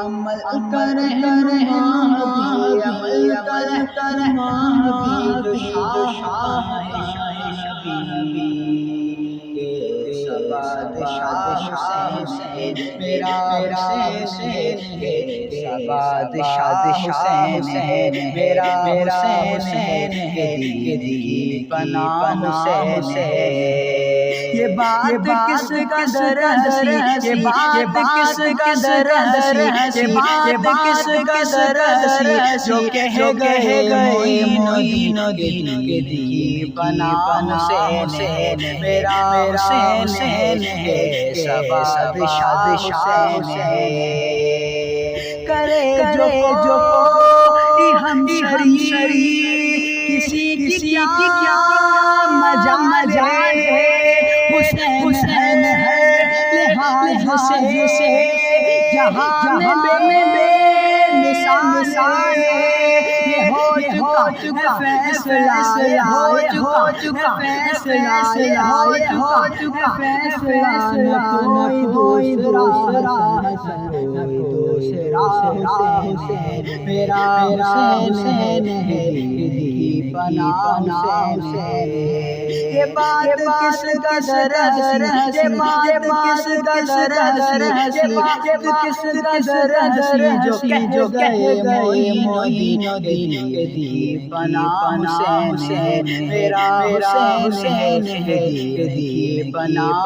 عمل کر عمل کر جو شاہ بادشاہ حسین میرا حسین ہے، بادشاہ حسین میرا حسین ہے، دین پناہ حسین۔ یہ بات کس قدر ہنسی، یہ بات کس قدر ہنسی، یہ بات کس قدر ہنسی، جو کہہ گئے معین و دین کے دین پناہ حسین میرا حسین ہے، بادشاہ حسین کرے جو ہم کسی کی کیا مجال ہے، حسین ہے لحاظ سے جہاں میں بے مثال ہے، یہ ہو چکا فیصلہ، ہو چکا فیصلہ، ہو چکا فیصلہ، کوئی دوسرا حسین میرا حسین ہے، پناہ حسین۔ یہ بات کس قدر ہنسی، یہ بات کس قدر ہنسی، یہ بات کس قدر ہنسی، جو کہہ گئے معین و دین کے دین پناہ حسین میرا حسین ہے، دین پناہ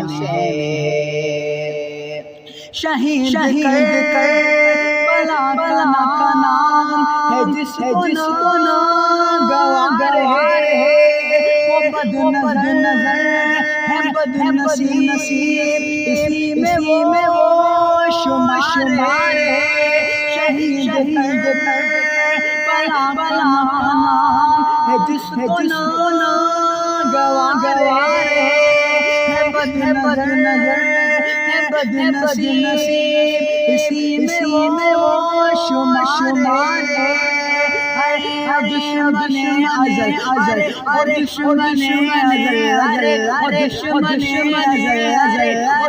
حسین۔ شہید کر بلا کا نام ہے، جس کو نہ گوار ہے، وہ بد نظر ہے، بد نصیب، اسی میں وہ شمار ہے۔ شہید کر بلا کا نام ہے، جس کو نہ گوار ہے، بد نظر بد نصیب، اسی میں وہ شمار ہے۔ دشمن ازل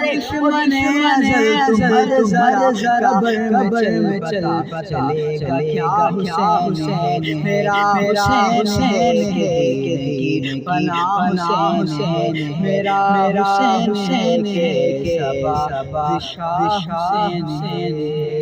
دشمن ازل قبر میں چلے گا کیا حسین میرا حسین ہے، پناہ حسین میرا حسین ہے، بادشاہ حسین۔